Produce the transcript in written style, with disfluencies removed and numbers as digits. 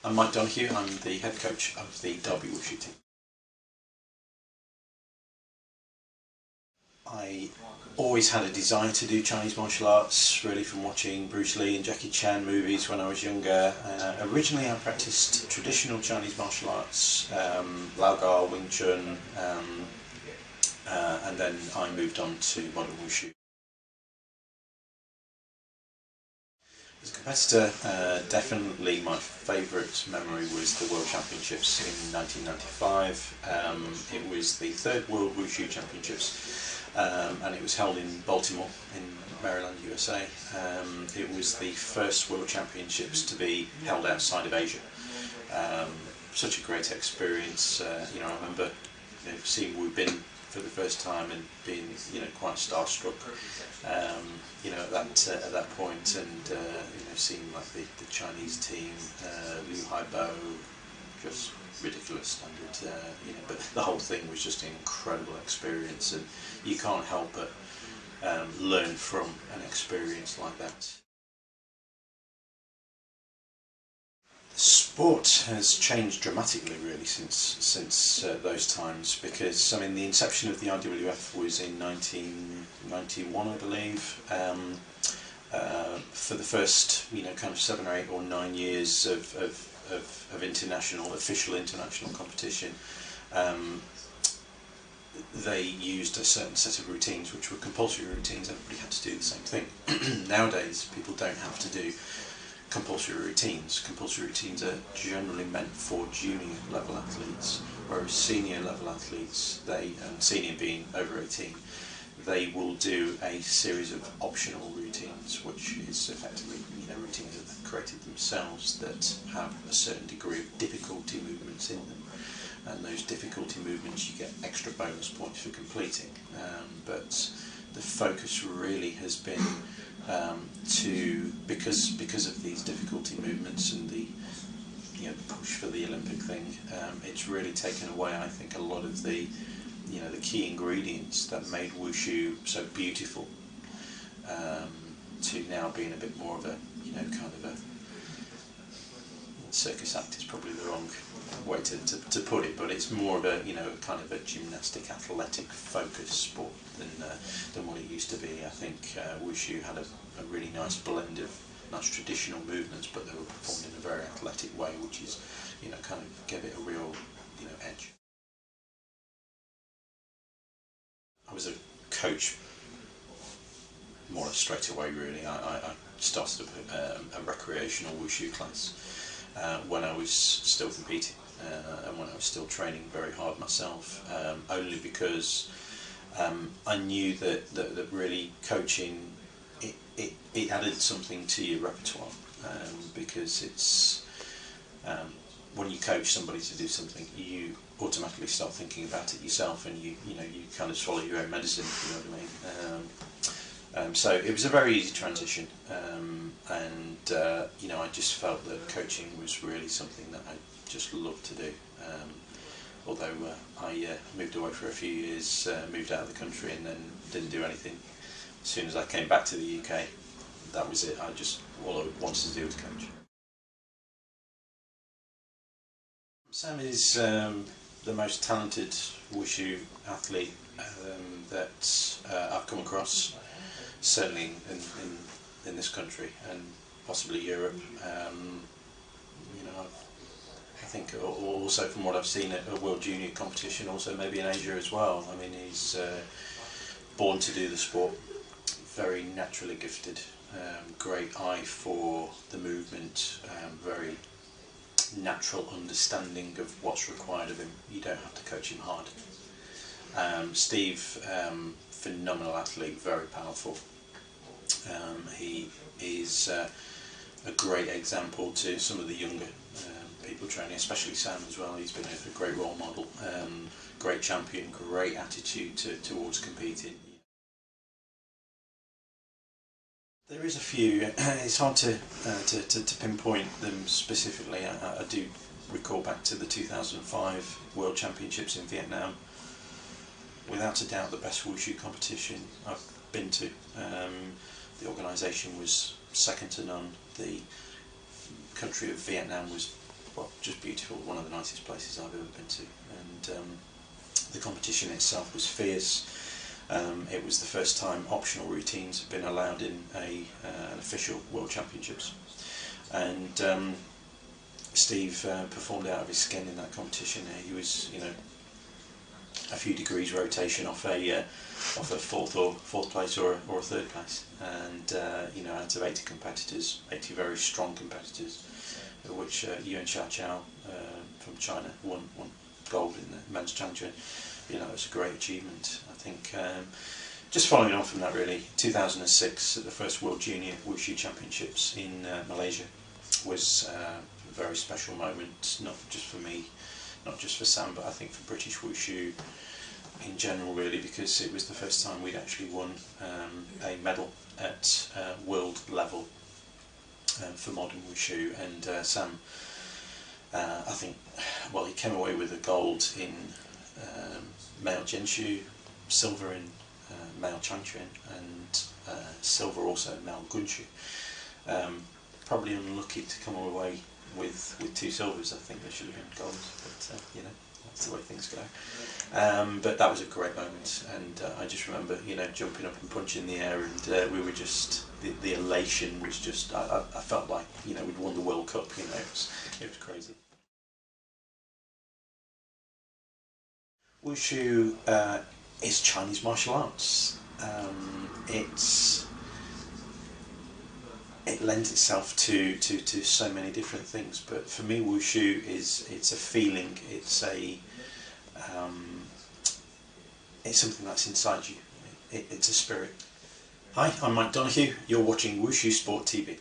I'm Mike Donoghue. I'm the head coach of the Derby Wushu Team. I always had a desire to do Chinese martial arts, really from watching Bruce Lee and Jackie Chan movies when I was younger. Originally I practiced traditional Chinese martial arts, Lao Gar, Wing Chun, and then I moved on to modern Wushu. As a competitor, definitely my favourite memory was the World Championships in 1995. It was the third World Wushu Championships, and it was held in Baltimore in Maryland, USA. It was the first World Championships to be held outside of Asia. Such a great experience. I remember seeing Wu Bin for the first time and being quite starstruck at that point, and seeing like the Chinese team, Liu Haibo, just ridiculous standard, but the whole thing was just an incredible experience, and you can't help but learn from an experience like that. Sport has changed dramatically, really, since those times, because I mean the inception of the IWF was in 1991, I believe. For the first kind of 7 or 8 or 9 years of official international competition, they used a certain set of routines which were compulsory routines. Everybody had to do the same thing. Nowadays people don't have to do compulsory routines. Compulsory routines are generally meant for junior level athletes, whereas senior level athletes, and senior being over 18, they will do a series of optional routines, which is effectively routines that they've created themselves that have a certain degree of difficulty movements in them, and those difficulty movements you get extra bonus points for completing, but the focus really has been because of these difficulty movements and the push for the Olympic thing, it's really taken away, I think, a lot of the the key ingredients that made Wushu so beautiful, to now being a bit more of a kind of a circus act is probably the wrong way to put it, but it's more of a kind of a gymnastic, athletic focused sport than what it used to be. I think Wushu had a really nice blend of nice traditional movements, but they were performed in a very athletic way, which is kind of gave it a real edge. I was a coach more or less straight away, really. I started a recreational Wushu class when I was still competing, and when I was still training very hard myself, only because I knew that really coaching, it added something to your repertoire, because it's when you coach somebody to do something, you automatically start thinking about it yourself, and you kind of swallow your own medicine, if you know what I mean. So it was a very easy transition, and I just felt that coaching was really something that I just loved to do. Although I moved away for a few years, moved out of the country, and then didn't do anything. As soon as I came back to the UK, that was it. All I wanted to do was coach. Sam is the most talented Wushu athlete that I've come across, certainly in this country and possibly Europe. I think also from what I've seen at a World Junior competition, also maybe in Asia as well. I mean, he's born to do the sport, very naturally gifted, great eye for the movement, very natural understanding of what's required of him. You don't have to coach him hard. Steve, phenomenal athlete, very powerful. He is a great example to some of the younger people training, especially Sam as well. He's been a great role model, great champion, great attitude towards competing. There is a few. It's hard to pinpoint them specifically. I do recall back to the 2005 World Championships in Vietnam. Without a doubt, the best Wushu competition I've been to. The organisation was second to none. The country of Vietnam was well, just beautiful, one of the nicest places I've ever been to, and the competition itself was fierce. It was the first time optional routines have been allowed in an official World Championships, and Steve performed out of his skin in that competition. He was, a few degrees rotation off a fourth place or a third place, and out of 80 competitors, 80 very strong competitors, of which Yuan Xiaoqiao from China won gold in the men's challenge. It was a great achievement. I think just following on from that, really, 2006 at the first World Junior Wushu Championships in Malaysia was a very special moment, not just for me, not just for Sam, but I think for British Wushu in general, really, because it was the first time we'd actually won a medal at world level for modern Wushu, and Sam, I think, well, he came away with a gold in male Jinshu, silver in male Changquan, and silver also in male Gunshu. Probably unlucky to come away with 2 silvers. I think there should have been golds, but that's the way things go. But that was a great moment, and I just remember jumping up and punching the air, and we were just, the elation was just, I felt like we'd won the World Cup. It was crazy. Wushu is Chinese martial arts. It lends itself to so many different things, but for me, Wushu it's a feeling. It's something that's inside you. It's a spirit. Hi, I'm Mike Donoghue. You're watching Wushu Sport TV.